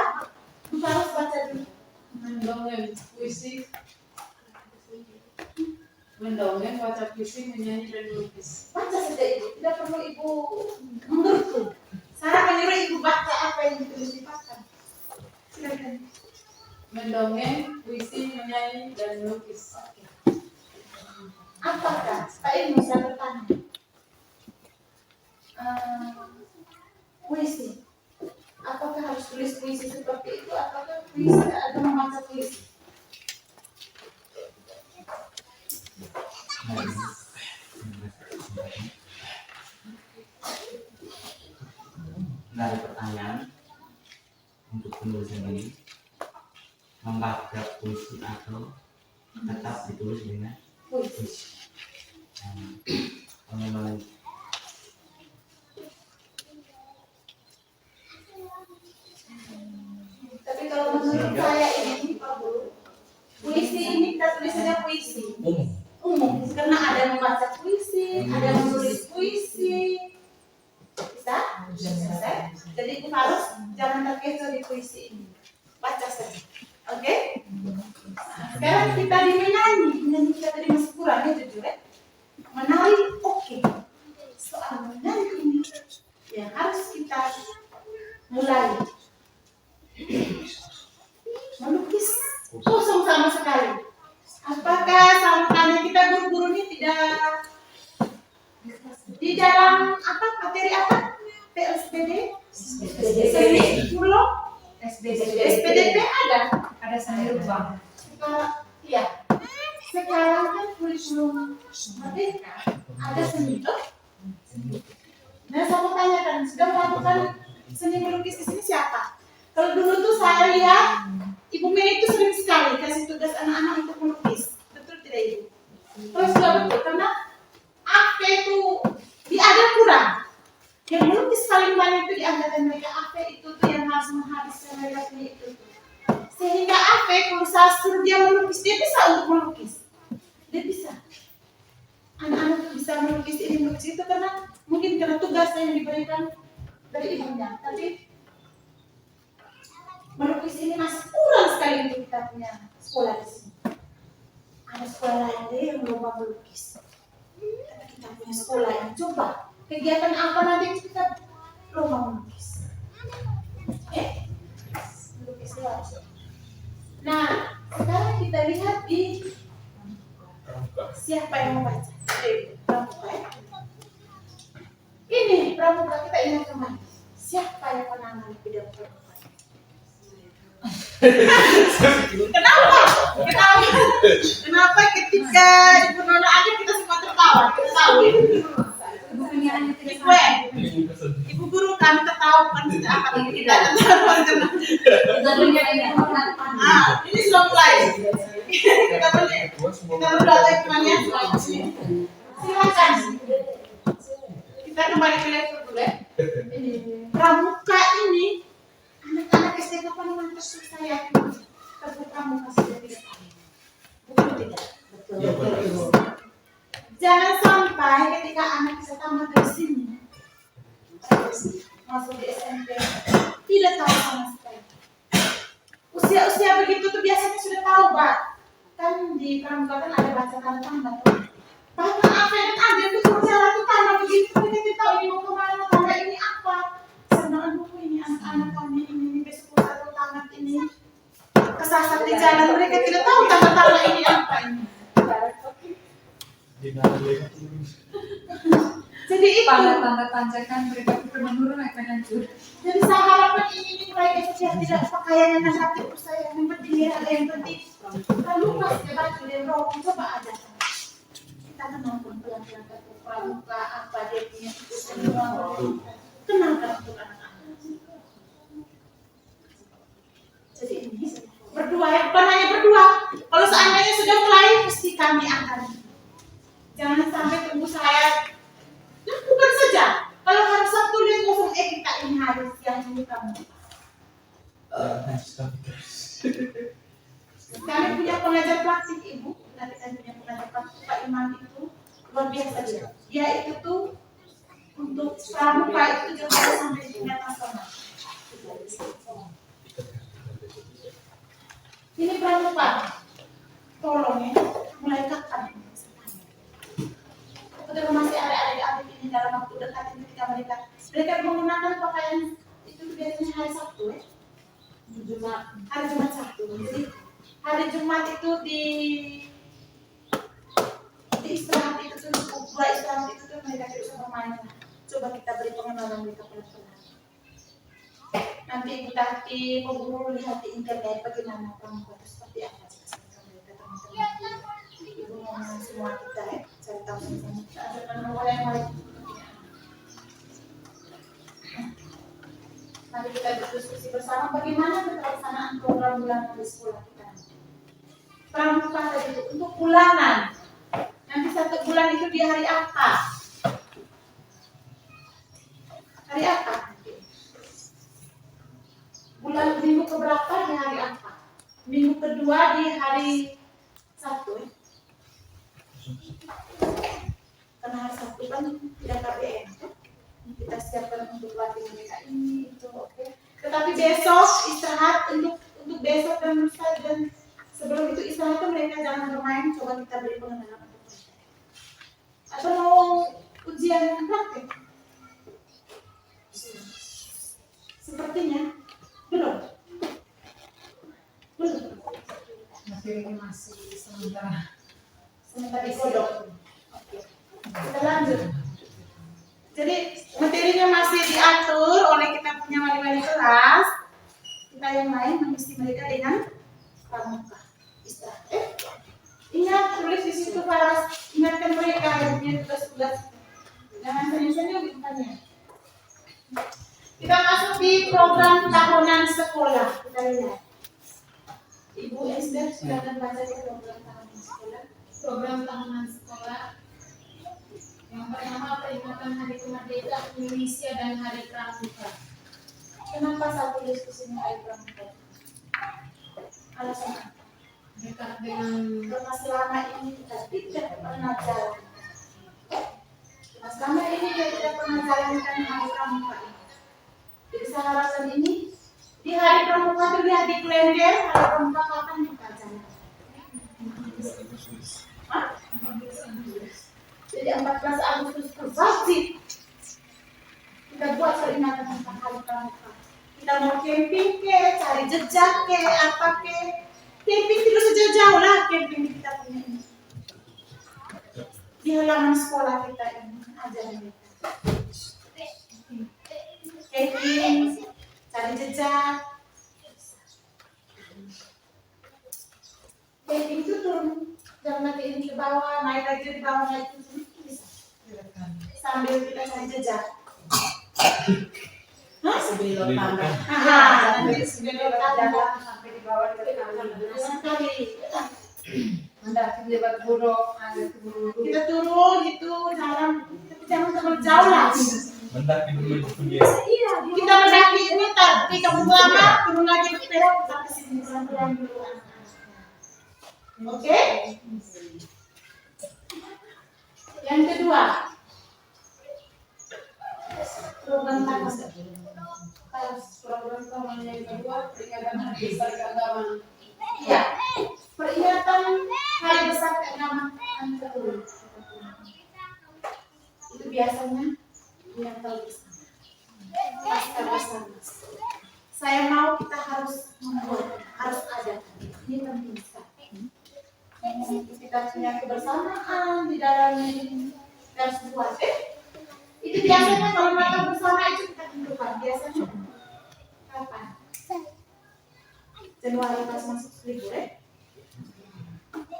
kita harus baca dulu. Mendongeng puisi. Mendongeng, baca puisi, menyanyi dan melukis. Baca saja Ibu, tidak perlu Ibu mengerti. Saya menyuruh Ibu baca apa yang ditulis di papan. Silakan. Mendongeng, puisi, menyanyi dan melukis. Apakah Pak Ilmu saya bertanya? Puisi. Apakah harus tulis puisi seperti itu? Apakah puisi atau membaca puisi? Dari pertanyaan untuk penulisan ini, membaca puisi atau tetap ditulis dengan Puisi. Memang Tapi kalau menurut saya ini, Pak Guru, puisi ini kita tulisannya puisi umum, karena ada yang membaca puisi, ada yang menulis puisi, bisa? Selesai. Jadi Ibu harus jangan terkecoh di puisi ini, baca saja, oke? Nah, sekarang kita di menyanyi kita tadi masih kurang ya jujur ya. Menari oke. Soal menari ini yang harus kita mulai. Melukis kosong sama sekali. Apakah sama kita guru-guru ini tidak Di dalam apa materi apa? PSBD, seni pulau, SPDP ada seni rupa. Iya. Sekarang kan kurikulum merdeka ada seni itu. Nah, saya mau tanyakan, sudah melakukan seni melukis di sini siapa? Kalau dulu tuh saya lihat Ibu Mei itu sering sekali kasih tugas anak-anak untuk melukis. Betul tidak Ibu? Terus juga betul, karena AP itu di ada kurang. Yang melukis paling banyak itu di angkatan mereka. AP itu tuh yang harus menghabiskan mereka itu. Sehingga AP kalau saya suruh dia melukis, dia bisa untuk melukis. Dia bisa. Anak-anak tuh bisa melukis ini melukis itu karena mungkin karena tugas yang diberikan dari ibunya. Tapi melukis ini masih kurang sekali untuk kita punya sekolah di sini. Ada sekolah lain deh yang lomba melukis. Tapi kita punya sekolah yang coba kegiatan apa nanti kita lomba melukis. Melukis luar. Nah, sekarang kita lihat di siapa yang membaca. Pramuka ya. Ini pramuka kita ingat kembali. Siapa yang menangani bidang pramuka? Kenapa ketika Ibu Nona ada kita semua tertawa? Kita tahu Ibu guru kami tertawa kan apa tidak tertawa. Ini sudah mulai. Kita berdoa kemana? Silakan. Kita kembali ke laptop dulu ya. Pramuka ini anak-anak STK paling mantap saya. Tapi pramuka sudah tidak tahu. Betul tidak? Betul. Jangan sampai ketika anak bisa tamat dari sini masuk di SMP tidak tahu sama sekali. Usia-usia begitu tuh biasanya sudah tahu, Pak. Kan di pramuka kan ada baca tanda-tanda tuh. Bahkan apa yang ada itu bicara tuh tanda begitu kita tidak tahu ini mau kemana, tanda ini apa. Sedangkan buku ini anak-anak kami ini besok atau tamat ini kesasar di jalan mereka tidak tahu tanda-tanda ini apa ini. Jadi itu Tanda-tanda tanjakan mereka itu menurun akan hancur. jadi saya harapkan ini mulai besok tidak pakaiannya nanti saya yang penting ada yang penting. Lalu pas dia baca dia roh coba ada. Kita kenal pelan-pelan pramuka apa dia punya itu semua. Kenalkan untuk anak-anak. Jadi ini berdua ya, bukan hanya berdua. Kalau seandainya sudah mulai pasti kami akan. Jangan sampai tunggu saya. Lakukan saja. Kalau hari Sabtu dia kosong kita ini harus yang ini kamu. Kami punya pengajar praktik Ibu. Nanti kami punya pengajar praktik Pak Imam itu luar biasa dia. Dia itu tuh untuk pramuka itu juga sampai tingkat nasional. Ini pramuka. Tolong ya, mulai kapan? Betul masih ada ini dalam waktu dekat ini ketika mereka menggunakan pakaian itu biasanya hari Sabtu ya. Hari Jumat Sabtu. Jadi hari Jumat itu di istirahat itu tuh dua istirahat itu tuh mereka tidak usah bermain. Coba kita beri pengenalan mereka pelan-pelan. Nanti Ibu Tati, Ibu lihat di internet bagaimana pramuka itu seperti apa. Ibu ngomong semua kita ya, cari tahu sama kita. Ada mulai. Mari kita berdiskusi bersama bagaimana pelaksanaan program bulanan di sekolah kita. Pramuka tadi itu untuk bulanan. Nanti 1 bulan itu di hari apa? Hari apa? Bulan minggu keberapa di hari apa? Minggu kedua di hari Sabtu. Karena hari Sabtu kan tidak KBM. Kita siapkan untuk latihan mereka ini itu oke. Tetapi besok istirahat untuk besok dan lusa dan sebelum itu istirahat itu mereka jangan bermain. Coba kita beri pengenalan untuk mereka. Atau mau ujian praktek? Sepertinya belum. Masih sementara digodok. Oke. Kita lanjut. Jadi materinya masih diatur oleh kita punya wali-wali kelas. Kita yang lain mengisi mereka dengan pramuka. Istirahat. Ingat tulis di situ para ingatkan mereka yang punya tugas-tugas. Jangan senyum-senyum ditanya. Kita masuk di program tahunan sekolah. Kita lihat. Ibu Esther silakan baca program tahunan sekolah. Program tahunan sekolah. Yang pertama peringatan Hari Kemerdekaan Indonesia dan Hari Pramuka. Kenapa saya tulis di sini Hari Pramuka? Alasan apa? Dekat dengan Karena selama ini kita tidak pernah jalan. Nah, selama ini kita tidak pernah jalankan Hari Pramuka ini. Jadi saya harapkan ini Di hari pramuka itu lihat di kalender hari pramuka kapan kita jalan. Hah? jadi 14 Agustus itu wajib kita buat peringatan tentang Hari Pramuka. Kita mau camping ke, cari jejak ke, apa ke. Camping tidak sejauh-jauh lah camping kita punya ini. Di halaman sekolah kita ini ajaran kita. Camping, cari jejak. Camping itu turun dan nanti ini ke bawah, naik lagi ke bawah, naik ke sini bisa. Sambil kita cari jejak. Hah? Sebelum tangga. Nanti sebelum tangga. Sampai di bawah kita Sekali. mendaki lewat buruk, ada buruk. Kita turun itu jalan, tapi jangan terlalu jauh lah. Mendaki dulu itu dia. Iya, Kita mendaki ini tapi kamu lama turun lagi ke sepeda kita ke sini pelan-pelan dulu. Oke? Yang kedua, program tahunan. program tahunan yang kedua peringatan Hari Besar Keagamaan. Iya, peringatan Hari Besar Keagamaan kedua. Itu biasanya yang bersama. Pasca bersama. Saya mau kita harus membuat, harus ada. Ini penting sekali. Kita punya kebersamaan di dalam ini harus buat. Itu biasanya kalau mereka bersama itu kita tentukan. Biasanya kapan? Januari pas masuk libur ya?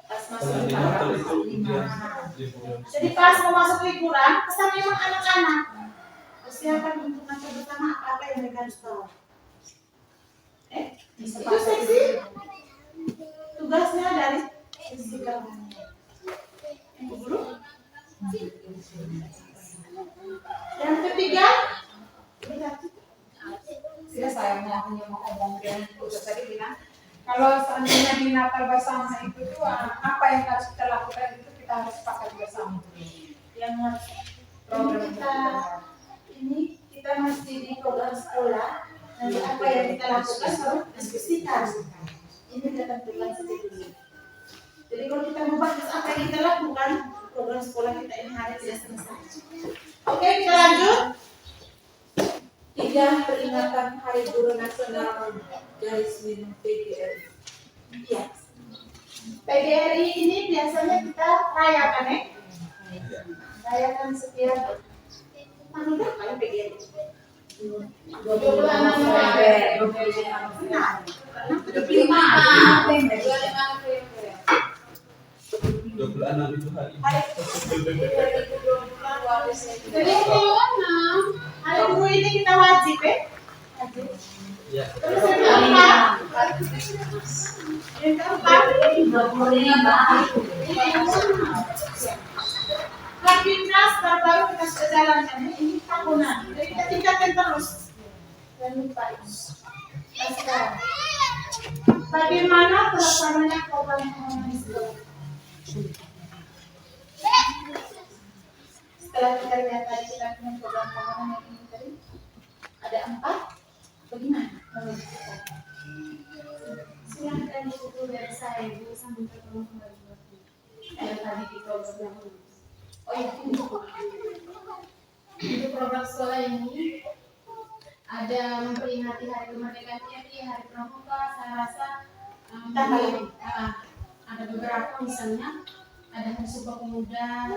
Pas masuk Kalau di liburan. Natal itu dia liburan. Jadi pas mau masuk liburan, kesan memang anak-anak persiapan untuk nanti bersama apa yang mereka harus tahu. Itu seksi tugasnya dari sisi kamu. Yang guru. Yang ketiga, lihat. Sudah saya mau ngomong dengan Ustaz tadi bilang kalau seandainya di Natal bersama itu tuh apa yang harus kita lakukan itu kita harus sepakat bersama. yang harus Program kita ini kita masih di program sekolah. Nanti apa yang kita lakukan harus diskusikan. Ini kita tentukan sendiri. Jadi kalau kita membahas apa yang kita lakukan, program sekolah kita ini hari tidak selesai. Oke, kita lanjut. 3. Peringatan Hari Guru Nasional garis miring PGRI. Iya. PGRI ini biasanya kita rayakan ya. Rayakan setiap tanggal berapa ya PGRI? 26 November. Nah, 25 26 itu hari Jadi 26 hari guru ini kita wajib ya. ya. Terus yang keempat, Rapimnas baru kita sudah jalankan ya. Ini tahunan. Jadi kita tingkatkan terus. Jangan lupa ini. Nah, sekarang, bagaimana pelaksanaannya program tahunan di sekolah? Setelah kita lihat tadi kita punya program tahunan yang ini tadi ada 4. Bagaimana menurut kita? Silahkan buku dari saya, Bu, sambil ketemu kembali. Yang tadi di program. Oh iya, ini. Di program sekolah ini ada memperingati Hari Kemerdekaan RI, Hari Pramuka. Saya rasa ada beberapa, misalnya ada Hari Sumpah Pemuda,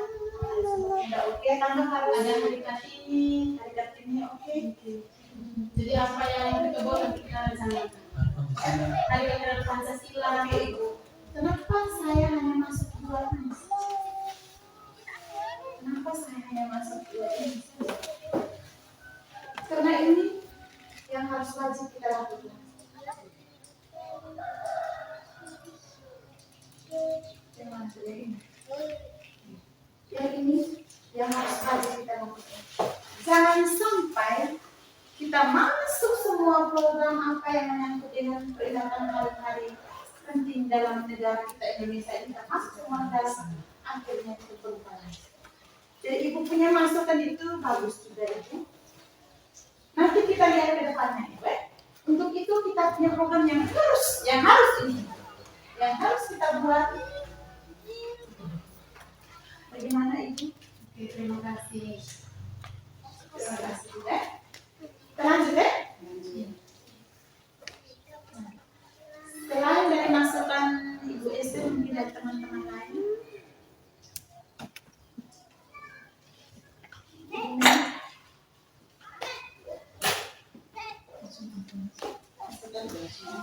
Enggak oke, tambah harus Ada hari Kartini. hari Kartini, oke. Jadi apa yang kita bawa nanti kita rencanakan. Hari Kehormatan Pancasila. Oke, Ibu. Kenapa saya hanya masuk 2 ini? Kenapa saya hanya masuk 2 ini? Karena ini yang harus wajib kita lakukan. Yang ini yang harus wajib kita lakukan. Jangan sampai kita masuk semua program apa yang menyangkut dengan peringatan hari-hari penting dalam negara kita Indonesia ini, kita masuk semua dalam akhirnya itu perubahan. Jadi Ibu punya masukan itu bagus juga Ibu. Nanti kita lihat ke depannya Ibu. Untuk itu kita punya program yang harus ini, yang harus kita buat. Bagaimana Ibu? Oke, terima kasih. Terima kasih ya. Kita lanjut ya. Selain dari masukan Ibu Esther, mungkin dari teman-teman lain.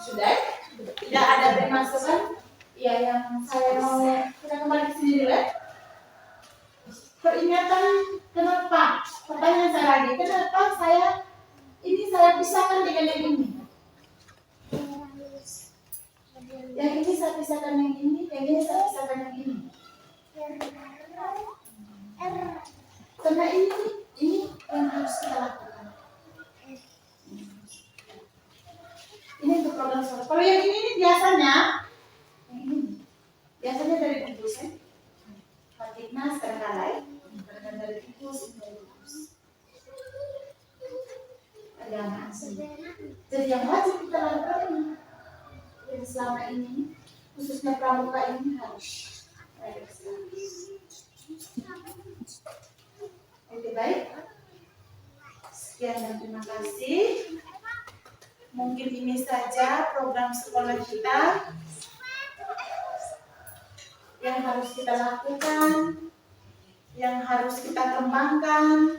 Sudah? Tidak ada dari masukan? Ya, yang saya mau kita kembali ke sini dulu ya. Peringatan kenapa? Pertanyaan saya lagi, kenapa saya pisahkan dengan yang ini? Yang ini saya pisahkan yang ini, yang ini saya pisahkan yang ini. Karena ini yang harus kita lakukan. Ini untuk program sekolah. Kalau yang ini biasanya, yang ini biasanya dari Kubus ya. Fatiknas kadang-kadang dari Kubus, dari Kubus. Ada anak asli. Jadi yang wajib kita lakukan ini. Jadi selama ini, khususnya pramuka ini harus. Oke, baik. Sekian dan terima kasih. Mungkin ini saja program sekolah kita yang harus kita lakukan, yang harus kita kembangkan,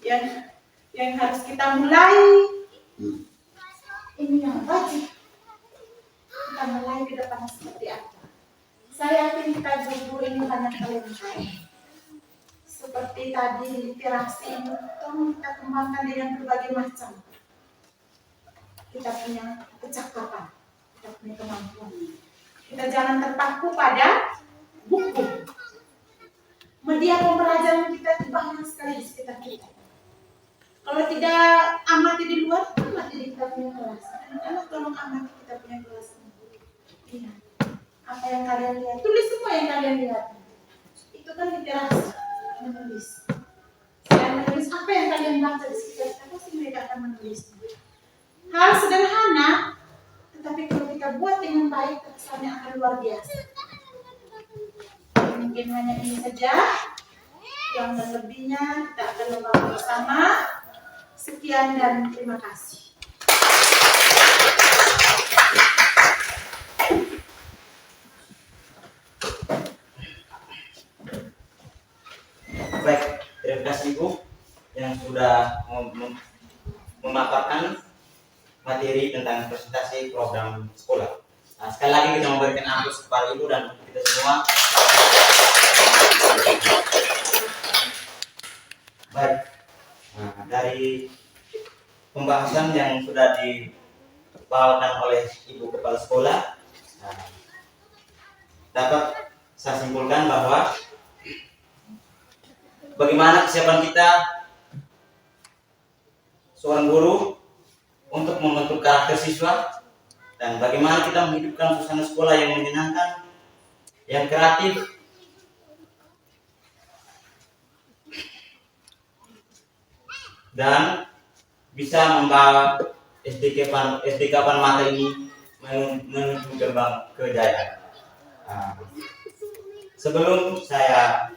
yang harus kita mulai. Ini yang wajib kita mulai ke depan seperti apa. Saya yakin kita guru ini banyak talenta. Seperti tadi literasi itu kita kembangkan dengan berbagai macam. Kita punya kecakapan, kita punya kemampuan. Kita jangan terpaku pada buku. Media pembelajaran kita itu banyak sekali di sekitar kita. Kalau tidak amati di luar, amati di kita punya kelas. Anak tolong amati kita punya kelas. Iya. Apa yang kalian lihat? Tulis semua yang kalian lihat. Itu kan literasi, menulis. Selain menulis, apa yang kalian baca di sekitar kita, pasti mereka akan menulis. Hal sederhana, tetapi kalau kita buat dengan baik, kesannya akan luar biasa. Mungkin hanya ini saja. Yang lebihnya kita akan membangun bersama. Sekian dan terima kasih. Baik, terima kasih Ibu yang sudah memaparkan materi tentang presentasi program sekolah. Nah, sekali lagi kita memberikan aplaus kepada Ibu dan kita semua. Baik, nah, dari pembahasan yang sudah dibawakan oleh Ibu Kepala Sekolah, nah, dapat saya simpulkan bahwa bagaimana kesiapan kita seorang guru untuk membentuk karakter siswa dan bagaimana kita menghidupkan suasana sekolah yang menyenangkan, yang kreatif, dan bisa membawa SD Kapan Mata ini menuju gerbang kejayaan. Sebelum saya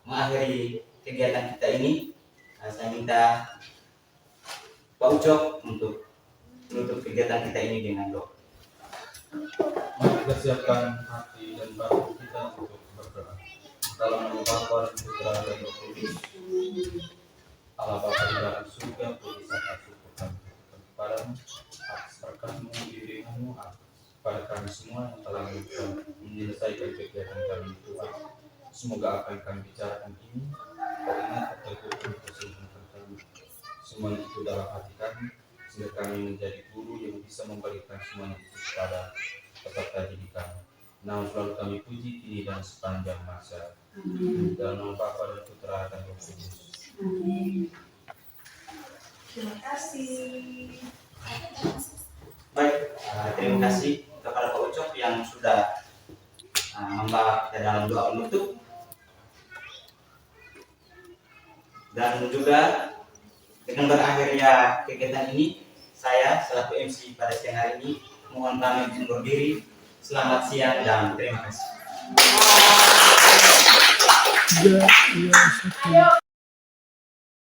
mengakhiri kegiatan kita ini, saya minta Pak Ucok untuk menutup kegiatan kita ini dengan doa. Mari kita siapkan hati dan batin kita untuk berdoa. dalam nama Bapa dan Putra dan Roh Kudus. Allah Bapa di dalam surga, puji serta syukur kami kepadamu atas berkat-Mu, bimbingan-Mu kepada kami semua yang telah menyelesaikan kegiatan kami Tuhan. Semoga apa yang kami bicarakan ini Kau ingat terteguhkan kesembuhan kami. Semua itu dalam hati kami, sehingga kami menjadi guru yang bisa memberikan semuanya itu kepada peserta didik kami. Nama selalu kami puji kini dan sepanjang masa. Dalam nama Bapa dan Putra dan Roh Kudus. Amin. Terima kasih. Baik, terima kasih kepada Pak Ucok yang sudah membawa kita dalam doa penutup. Dan juga dengan berakhirnya kegiatan ini, saya selaku MC pada siang hari ini mohon pamit undur diri. Selamat siang dan terima kasih.